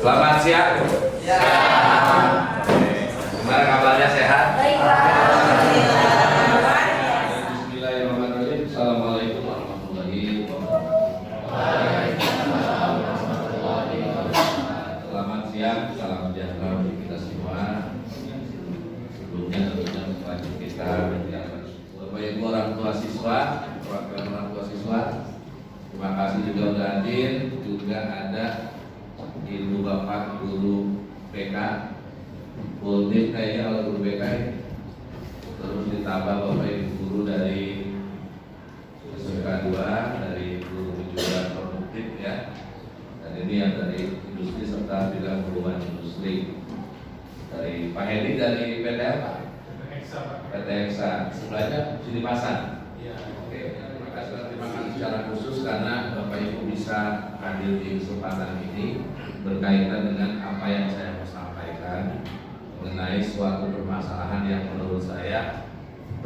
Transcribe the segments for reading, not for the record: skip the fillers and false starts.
Selamat siang. Ya. Gimana kabarnya, sehat? Baik, Pak. Bismillahirrahmanirrahim. Assalamualaikum warahmatullahi wabarakatuh. Selamat siang, salam sejahtera bagi kita semua. Sebelumnya tentunya wajib kita menjalankan Bapak Ibu orang tua siswa, perwakilan orang tua siswa. Terima kasih juga sudah hadir, juga ada Ibu Bapak Guru BK, Ultim kayaknya kalau Guru BK ini. Terus ditambah Bapak Ibu Guru dari SMK 2, dari Guru Kejuruan Produktif ya. Dan ini yang dari industri serta bidang hubungan industri. Dari Pak Hedi dari PT apa? PT Eksa. Sebelahnya sini pasang. Oke, terima kasih secara khusus karena Bapak Ibu bisa hadir di kesempatan ini berkaitan dengan apa yang saya mau sampaikan mengenai suatu permasalahan yang menurut saya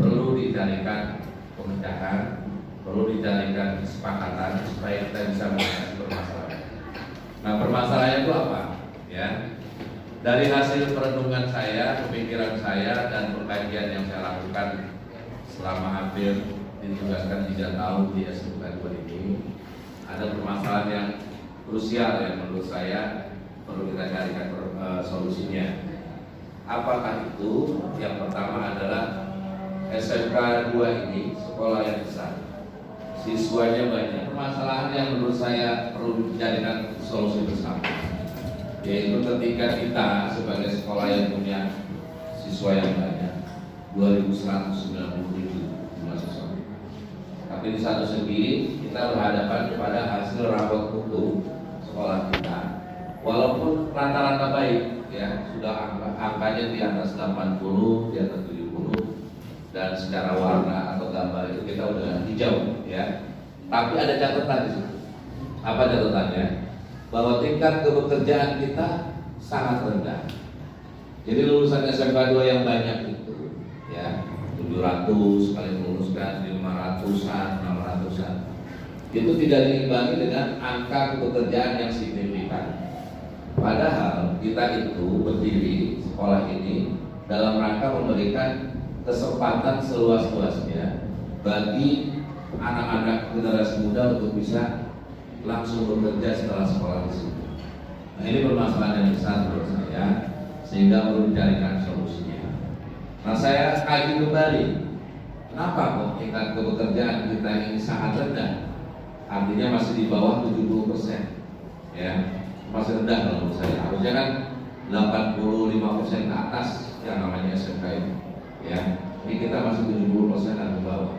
perlu dicarikan pemecahan, perlu dicarikan kesepakatan supaya kita bisa mengatasi permasalahan. Nah, permasalahannya itu apa? Ya, dari hasil perenungan saya, pemikiran saya, dan pengkajian yang saya lakukan selama hampir ditugaskan 3 tahun di SMK 2 ini, ada permasalahan yang krusial yang menurut saya perlu kita carikan solusinya. Apakah itu? Yang pertama adalah SMK 2 ini sekolah yang besar, siswanya banyak. Permasalahan yang menurut saya perlu dijadikan solusi bersama, yaitu ketika kita sebagai sekolah yang punya siswa yang banyak, 2.197 jumlah siswa. Tapi di satu segi kita berhadapan kepada hasil rapot mutu sekolah kita. Walaupun rata-rata baik, ya sudah angkanya di atas 80, di atas 70, dan secara warna atau gambar itu kita udah hijau, ya. Tapi ada catatan di situ. Apa catatannya? Bahwa tingkat kepekerjaan kita sangat rendah. Jadi lulusan SMK 2 yang banyak itu, ya 700 kali meluluskan 500-an, 600-an, itu tidak diimbangi dengan angka pekerjaan yang signifikan. Padahal kita itu berdiri sekolah ini dalam rangka memberikan kesempatan seluas-luasnya bagi anak-anak generasi muda untuk bisa langsung bekerja setelah sekolah di situ. Nah, ini permasalahan yang besar menurut saya, sehingga perlu dicarikan solusinya. Nah, saya kaji kembali, kenapa kok tingkat kepekerjaan kita ini sangat rendah? Artinya masih di bawah 70%, ya, masih rendah menurut saya. Harusnya kan 85% ke atas yang namanya SMK ini, ya. Ini kita masih 70% dan ke bawah.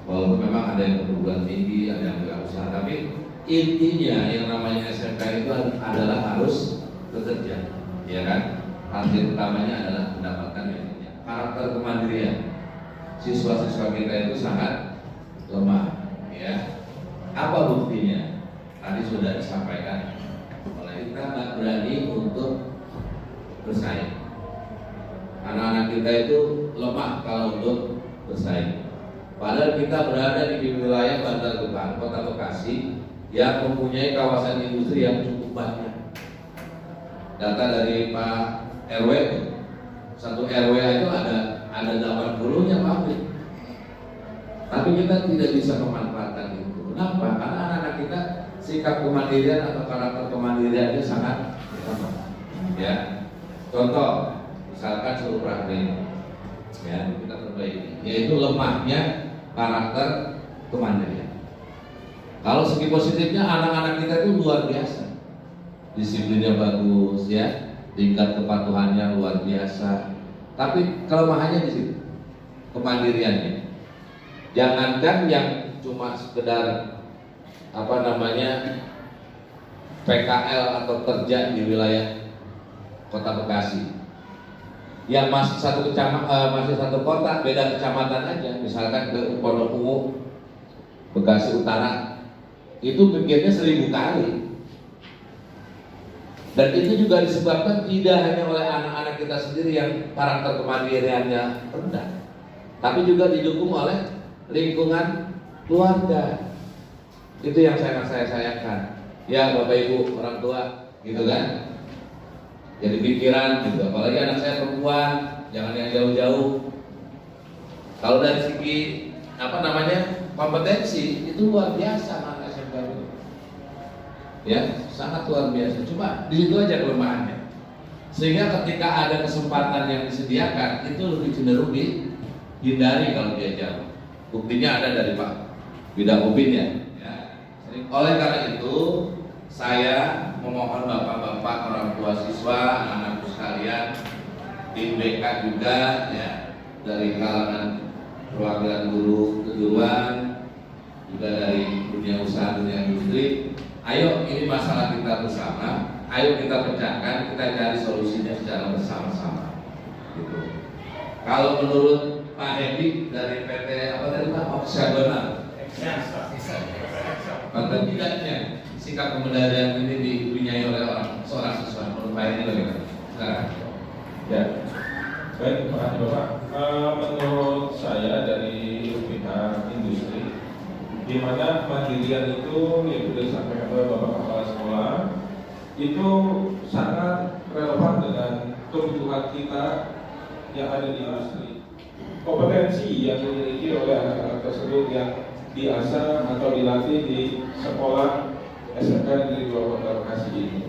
Walaupun memang ada yang perguruan tinggi, ada yang wirausaha, tapi intinya yang namanya SMK itu adalah harus bekerja, ya kan? Target utamanya adalah mendapatkan yang karakter kemandirian. Siswa-siswa kita itu sangat lemah, ya. Apa buktinya? Tadi sudah disampaikan oleh kita nggak berani untuk bersaing. Anak-anak kita itu lemah kalau untuk bersaing. Padahal kita berada di wilayah Bantar Gebang, Kota Bekasi, yang mempunyai kawasan industri yang cukup banyak. Data dari Pak RW, satu RW itu ada 80-nya pabrik. Tapi kita tidak bisa memanfaatkan itu. Kenapa? Karena anak-anak kita sikap kemandirian atau karakter kemandiriannya sangat lemah. Ya, contoh, misalkan suruh praktik, ya kita perbaiki, yaitu lemahnya karakter kemandirian. Kalau segi positifnya anak-anak kita itu luar biasa, disiplinnya bagus, ya, tingkat kepatuhannya luar biasa. Tapi kelemahannya di situ, kemandiriannya. Jangankan yang cuma sekedar PKL atau kerja di wilayah Kota Bekasi, yang masih satu kota, beda kecamatan aja, misalkan ke Ponorogo, Bekasi Utara, itu pikirnya 1000 kali. Dan itu juga disebabkan tidak hanya oleh anak-anak kita sendiri yang karakter kemandiriannya rendah, tapi juga didukung oleh lingkungan keluarga. Itu yang saya sayangkan. Ya Bapak Ibu orang tua, gitu kan? Jadi pikiran gitu. Apalagi anak saya perempuan, jangan yang jauh-jauh. Kalau dari segi kompetensi itu luar biasa anak SMK itu. Ya, sangat luar biasa. Cuma di situ aja kelemahannya. Sehingga ketika ada kesempatan yang disediakan itu lebih cenderung dihindari kalau dia jauh. Buktinya ada dari Pak Bidang Ubin ya. Oleh karena itu saya memohon bapak-bapak, orang tua siswa, anak-anakku sekalian, tim BK juga ya, dari kalangan perwakilan guru kejuruan, juga dari dunia usaha, dunia industri. Ayo, ini masalah kita bersama. Ayo kita pecahkan, kita cari solusinya secara bersama-sama. Gitu. Kalau menurut Pak Hedi dari PT Oksagonal, bahkan tidaknya sikap kemendarian ini dipunyai oleh seorang siswa. Menurut Pak Hedi bagaimana? Sekarang. Ya, baik, terima kasih Bapak. Menurut saya dari pihak industri, di mana mandirian itu yang sudah disampaikan oleh Bapak Kepala Sekolah itu sangat relevan dengan kebutuhan kita yang ada di industri. Kompetensi yang dimiliki oleh anak-anak tersebut yang diasah atau dilatih di sekolah SMK Negeri 2 Kota Bekasi ini.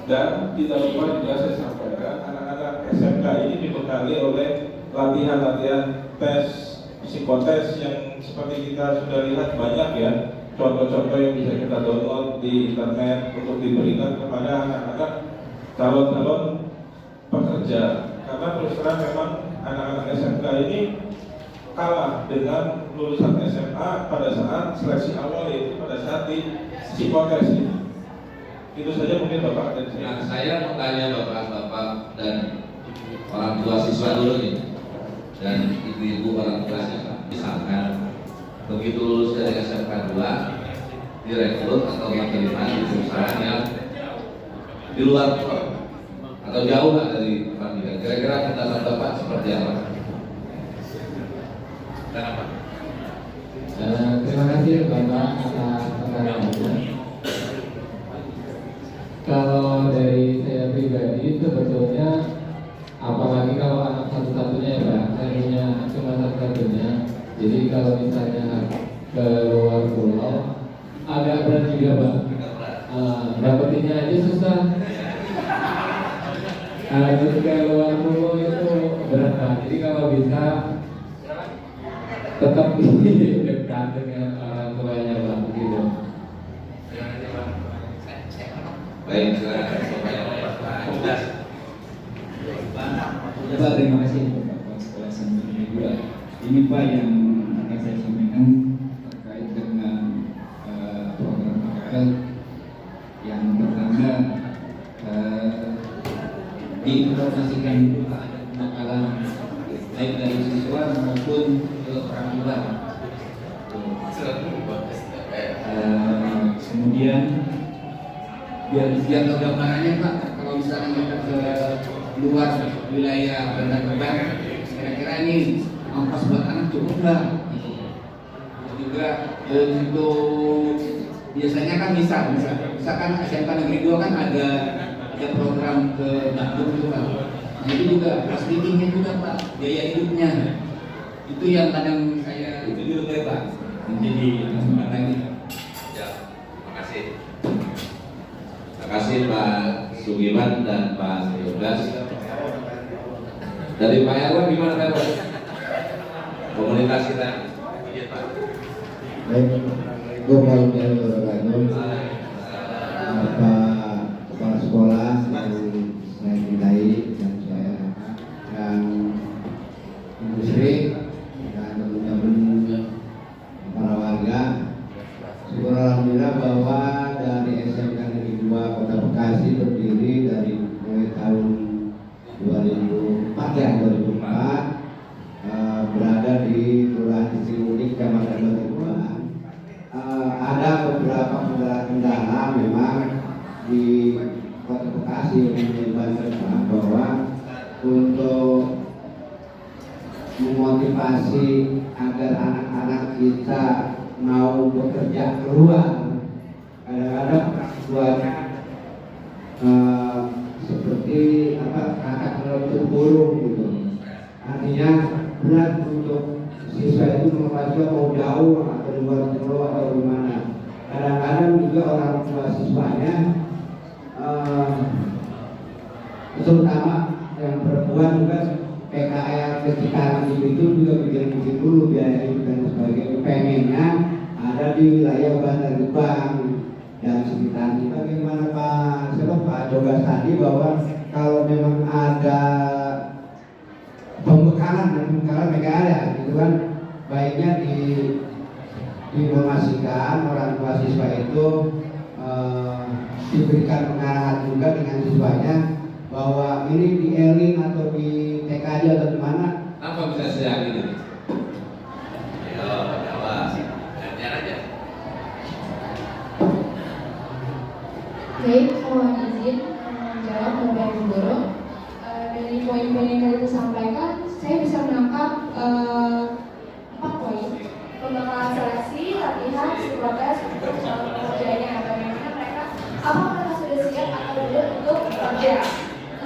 Dan tidak lupa juga saya sampaikan, anak-anak SMK ini dibekali oleh latihan-latihan tes psikotes yang seperti kita sudah lihat banyak ya, contoh-contoh yang bisa kita download di internet untuk diberikan kepada anak-anak calon-calon pekerja. Karena terus terang memang anak-anak SMK ini kalah dengan lulusan SMA pada saat seleksi awal, yaitu pada saat di psikotes ini. Itu saja mungkin Bapak dan saya. Nah, saya mau tanya bapak-bapak dan orang tua siswa dulu nih, dan ibu-ibu orang tua siswa. Misalkan begitu lulus dari SMK 2 direkrut atau diterima di perusahaan yang di luar pulau atau jauh lah dari pendidikan, kira-kira pendapat bapak seperti apa? Kenapa? Terima kasih Bapak atas pertanyaannya. Kalau dari saya pribadi sebetulnya, apalagi kalau anak satu-satunya ya Pak, hanya cuma satu-satunya. Jadi kalau misalnya ke luar pulau agak berat juga Pak. Dapetinnya aja susah. Ke luar pulau itu berat Pak. Jadi kalau bisa tetap dekat dengan orang tuanya Pak, gitu. Baik, silakan. Pak, terima kasih Bapak Sekolah Sambil juga. Ini Pak yang akan saya sampaikan terkait dengan program PKL. Yang pertama, diinformasikan dulu Pak ada penakalan baik dari siswa maupun orang tua. Kemudian biar gambarannya Pak, kalau misalkan kita ke luar wilayah Bandar Gebang, kira-kira ini ongkos buat anak cukup nggak? Juga untuk biasanya kan misalkan SMK Negeri 2 kan ada program ke Bandung itu Pak. Nah itu juga fasilitasnya juga Pak, biaya hidupnya itu yang kadang saya itu juga Pak. Jadi langsung lagi. Ya, terima kasih. Terima kasih Pak Sugiman dan Pak Yogas. Dari Pak Erwan gimana Pak Erwan? Komunitas kita. Iya Pak. Baik, gue mau Pak kepala sekolah yang saya cintai dan saya dan industri dan teman-teman para warga. Syukur alhamdulillah bahwa dari SMK Negeri 2 Kota Bekasi berdiri dari mulai tahun 2004 berada di Kelurahan Ciunik, Kecamatan Batuan. Ada beberapa kendala memang di Kota Bekasi yang menyebabkan bahwa untuk memotivasi agar anak-anak kita mau bekerja keluar, kadang-kadang seperti kakak menutup burung gitu. Artinya berat untuk siswa itu mengetahui mau jauh atau di luar pulau atau gimana. Kadang-kadang juga orang tua siswanya, terutama yang perempuan juga PKL ketika itu juga bikin dulu biaya hidup dan sebagainya. Pengennya ada di wilayah Bantar Gebang dan sekitarnya. Bagaimana Pak Jogas tadi bahwa kalau memang ada pembekalan PKL ya, gitu kan, baiknya diinformasikan orang tua siswa itu diberikan pengarahan juga dengan siswanya bahwa ini di Elin atau di TKJ atau di mana. Apa bisa saya ini? Ayo, jawab. Gantian aja. Baik, mohon izin menjawab Bapak Ibu Guru. Dari poin-poin yang tadi disampaikan, saya bisa menangkap 4 poin. Pembekalan seleksi, latihan, psikotes, pekerjaannya, bagaimana mereka, apakah mereka sudah siap atau belum untuk bekerja.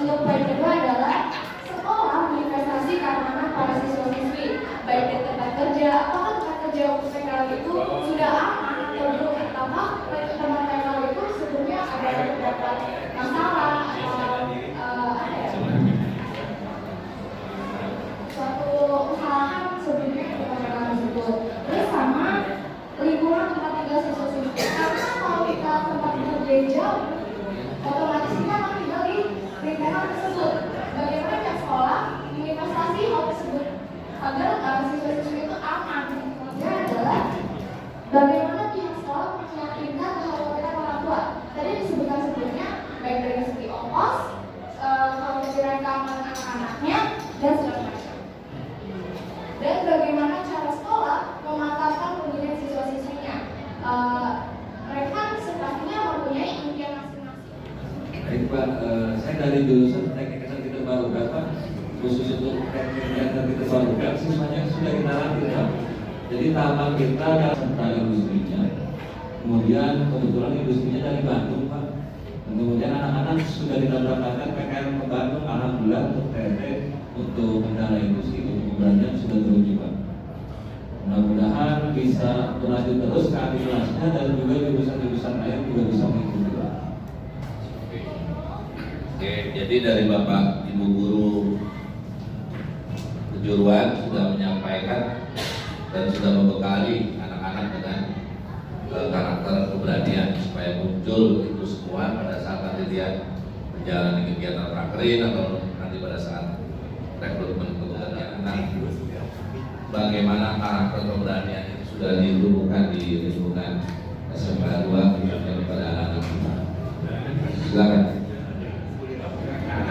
Untuk poin kedua adalah sekolah menginvestasi keamanan para siswa-siswi, baik di tempat kerja, apakah tempat kerja untuk PKL itu sudah aman atau belum, pertama tempat PKL itu sebelumnya ada beberapa masalah atau suatu kesalahan sebelumnya di PKL tersebut. Terus sama lingkungan tempat tinggal siswa-siswi, karena kalau kita tempat kerja jauh, otomatis kita akan tinggal di lingkungan tersebut. Bagaimana pihak sekolah menginvestasi hal tersebut agar siswa-siswi itu aman. Kemudian adalah bagaimana pihak sekolah meyakinkan kekhawatiran orang tua. Tadi disebutkan sebelumnya baik dari segi ongkos, kekhawatiran keamanan anak-anaknya dan segala macam. Dan bagaimana cara sekolah mematangkan pembinaan siswa-siswinya. Mereka sepertinya mempunyai impian masing-masing. Baik Pak, saya dari jurusan teknik energi terbarukan Pak, khusus untuk teknik energi terbarukan siswanya sudah kita latih Pak. Jadi tahapan kita adalah tentang industrinya, kemudian kebetulan industrinya dari Bandung Pak, dan kemudian anak-anak sudah kita berangkatkan PKL ke Bandung, alhamdulillah untuk TT untuk kendala industri untuk keberanian sudah teruji Pak. Mudah-mudahan bisa berlanjut terus ke akhir kelasnya dan juga jurusan-jurusan lain juga bisa mengikuti Pak. Oke, jadi dari Bapak Ibu Guru kejuruan sudah menyampaikan dan sudah membekali anak-anak dengan karakter keberanian supaya muncul itu semua pada saat nanti dia menjalani kegiatan prakerin atau nanti pada saat rekrutmen keberanian anak. Bagaimana karakter keberanian itu sudah ditumbuhkan di lingkungan SMK 2 kepada anak-anak kita. Silakan.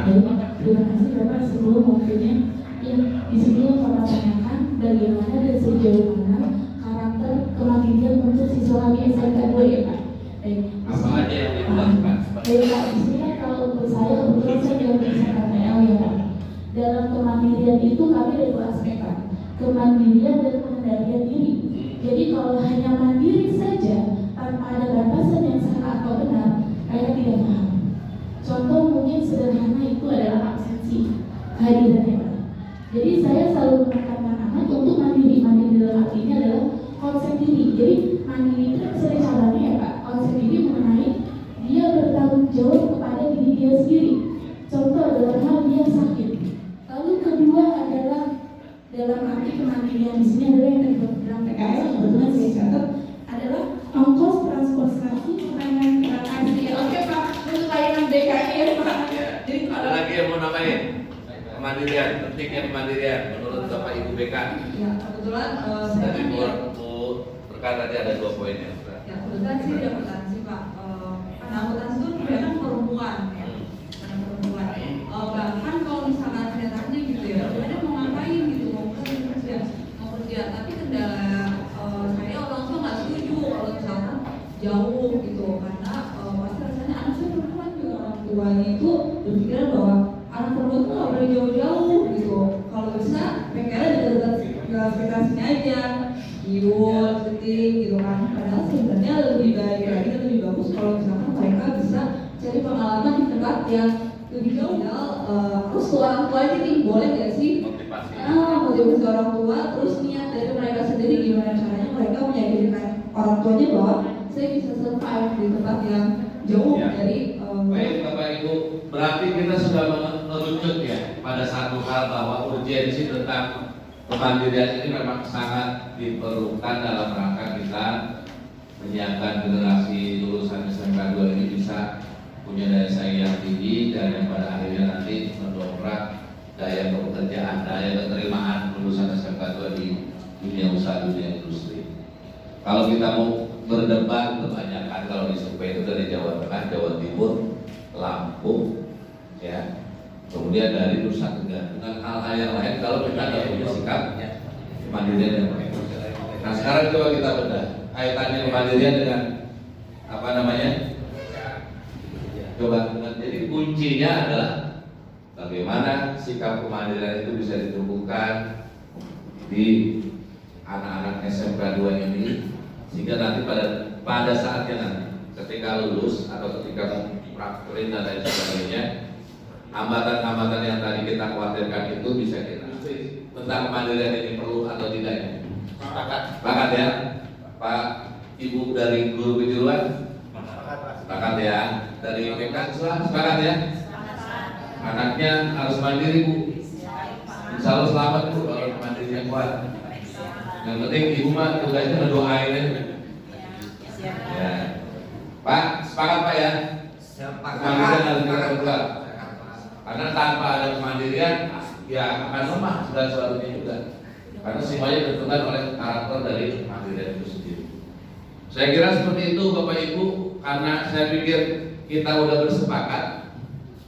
Terima kasih Bapak. Sebelum waktunya, ya di sini yang Bapak tanyakan bagaimana dan sejauh mana karakter kemandirian untuk siswa kami SMK 2 ya Pak. Apa aja yang dilakukan? Baik Pak, di sini kalau untuk saya kebetulan saya dari SMKPL ya Pak. Dalam kemandirian itu kami ada 2 aspek Pak. Kemandirian dan pengendalian diri. Jadi kalau hanya mandiri saja tanpa ada batasan yang salah atau benar, saya tidak paham. Contoh mungkin sederhana itu adalah absensi kehadirannya Pak. Jadi saya selalu menekankan anak untuk mandiri. Mandiri dalam arti ini adalah konsep diri. Jadi mandiri itu bisa dicabangnya ya Pak. Konsep diri mengenai dia bertanggung jawab kepada diri dia sendiri. Contoh dalam hal dia sakit. Lalu kedua adalah dalam arti kemandirian di sini adalah yang dalam PKL yang kebetulan saya catat adalah ongkos transportasi layanan transportasi. Oke Pak, untuk layanan DKI ya Pak. Jadi Ada lagi yang mau nambahin? Kemandirian, pentingnya kemandirian menurut Bapak Ibu BK. Ya, kebetulan saya Dari Bu berkata tadi ada 2 poin ya. ya kebetulan sih ada akuntansi Pak. Anak akuntansi itu kebanyakan perempuan ya. Anak perempuan. Bahkan kalau misalkan kenyataannya gitu ya, sebenarnya mau ngapain gitu, mau kerja, tapi kendala saya orang tua nggak setuju kalau misalkan jauh gitu, karena pasti rasanya anak saya perempuan juga orang tuanya itu berpikiran bahwa anak perempuan tuh nggak boleh jauh-jauh gitu. Kalau bisa PKL dekat-dekat kita sini aja, Iul, Seting gitu kan. Padahal sebenarnya lebih baik lagi dan lebih bagus kalau misalkan mereka bisa cari pengalaman di tempat yang lebih jauh. Terus orang tua ini boleh nggak sih motivasi orang tua, terus niat dari mereka sendiri gimana caranya mereka meyakinkan orang tuanya bahwa saya bisa survive di tempat yang jauh dari baik Bapak Ibu, berarti kita sudah mengerucut ya pada satu hal bahwa urgensi tentang kemandirian ini memang sangat diperlukan dalam rangka kita menyiapkan generasi lulusan SMK 2 ini bisa punya daya saing yang tinggi dan yang pada akhirnya nanti mendongkrak daya pekerjaan, daya penerimaan lulusan SMK 2 di dunia usaha, dunia industri. Kalau kita mau berdebat, kebanyakan kalau di survei itu dari Jawa Tengah, Jawa Timur, Lampung, ya, kemudian dari Nusa Tenggara dengan hal-hal yang lain. Kalau kita tidak punya sikap kemandirian yang baik. Nah sekarang coba kita bedah kaitannya kemandirian dengan apa namanya? Coba, jadi kuncinya adalah bagaimana sikap kemandirian itu bisa ditumbuhkan di anak-anak SMK 2 ini sehingga nanti pada saatnya nanti ketika lulus atau ketika prakterin dan lain sebagainya, hambatan-hambatan yang tadi kita khawatirkan itu bisa kita tentang kemandirian ini perlu atau tidaknya. Sepakat ya, Pak Ibu dari guru kejuruan? Sepakat ya. Dari PK sepakat ya? Anaknya harus mandiri Bu. Insya Allah selamat Bu kalau mandiri yang kuat. Yang penting Ibu mah tugasnya ngedoain ya. Pak, sepakat Pak ya? Kemandirian harus kita perlukan. Karena tanpa ada kemandirian ya akan lemah segala sesuatunya juga. Karena semuanya ditentukan oleh karakter dari kemandirian itu sendiri. Saya kira seperti itu Bapak Ibu, karena saya pikir kita udah bersepakat,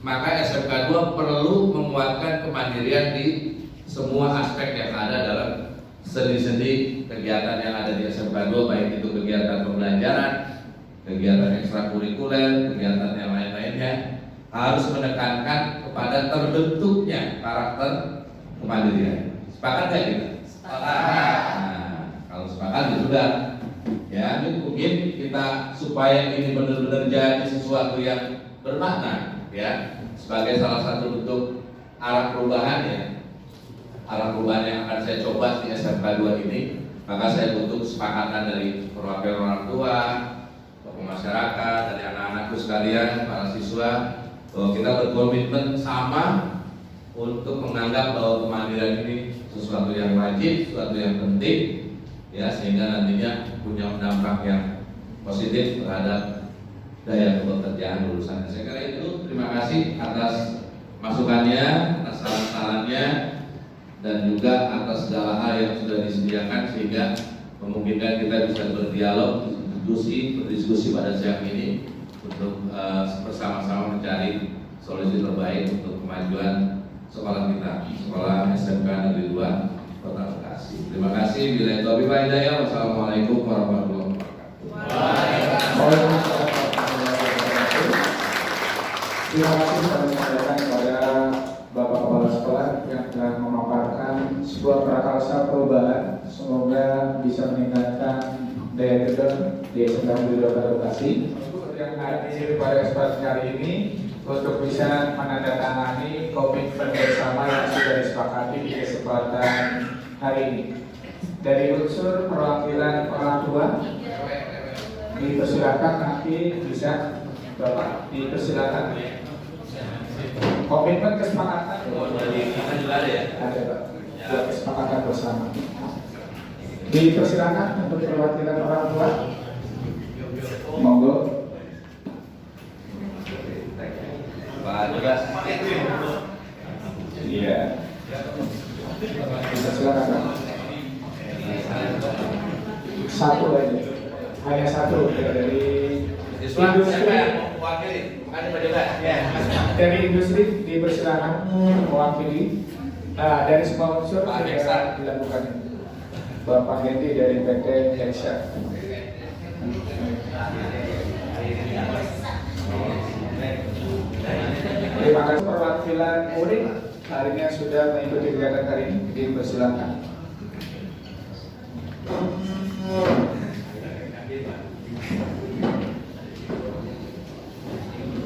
maka SMK 2 perlu menguatkan kemandirian di semua aspek yang ada dalam sendi-sendi kegiatan yang ada di SMK 2, baik itu kegiatan pembelajaran, kegiatan ekstrakurikuler, kegiatan yang lain-lainnya, harus menekankan kepada terbentuknya karakter kemandirian. Sepakat nggak kita? Sepakat. Nah, kalau sepakat ya sudah. Ya, ini mungkin kita supaya ini benar-benar jadi sesuatu yang bermakna, ya, sebagai salah satu bentuk arah perubahan ya, arah perubahan yang akan saya coba di SMK 2 ini, maka saya butuh kesepakatan dari perwakilan orang tua, tokoh masyarakat, dari anak-anakku sekalian, para siswa, bahwa kita berkomitmen sama untuk menganggap bahwa kemandirian ini sesuatu yang wajib, sesuatu yang penting. Ya, sehingga nantinya punya dampak yang positif terhadap daya pekerjaan lulusan. Saya kira itu. Terima kasih atas masukannya, atas saran-sarannya, dan juga atas segala hal yang sudah disediakan sehingga memungkinkan kita bisa berdialog, berdiskusi pada siang ini untuk bersama-sama mencari solusi terbaik untuk kemajuan sekolah kita, sekolah SMK Negeri 2 Kota Bekasi. Terima kasih. Bila taufiq wal hidayah. Wassalamualaikum warahmatullahi wabarakatuh. Terima kasih kami sampaikan kepada Bapak Kepala Sekolah yang telah memaparkan sebuah prakarsa perubahan. Semoga bisa meningkatkan daya gedor di SMK Negeri 2 Kota Bekasi. Yang hadir pada kesempatan kali ini untuk bisa menandatangani komitmen bersama yang sudah disepakati di kesempatan hari ini. Dari unsur perwakilan orang tua, dipersilakan nanti bisa Bapak dipersilakan. Komitmen kesepakatan ada Pak, buat kesepakatan bersama. Dipersilakan untuk perwakilan orang tua. Monggo. Pak Tugas. Iya. Bisa silakan Pak. Satu aja, hanya satu dari industri. Dari industri dipersilakan mewakili. Dari semua unsur sudah dilakukan. Bapak Hendy dari PT Hexa. Terima kasih perwakilan murid hari ini sudah mengikuti kegiatan hari ini. Dipersilakan.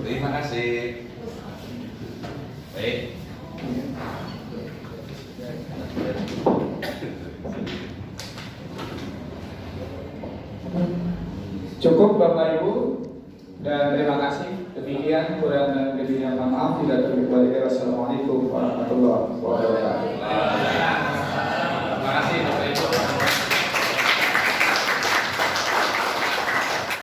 Terima Baik. Cukup Bapak Ibu, dan terima kasih. Demikian kurang dan lebihnya mohon maaf. Tidak terlalu. Wassalamualaikum warahmatullahi wabarakatuh.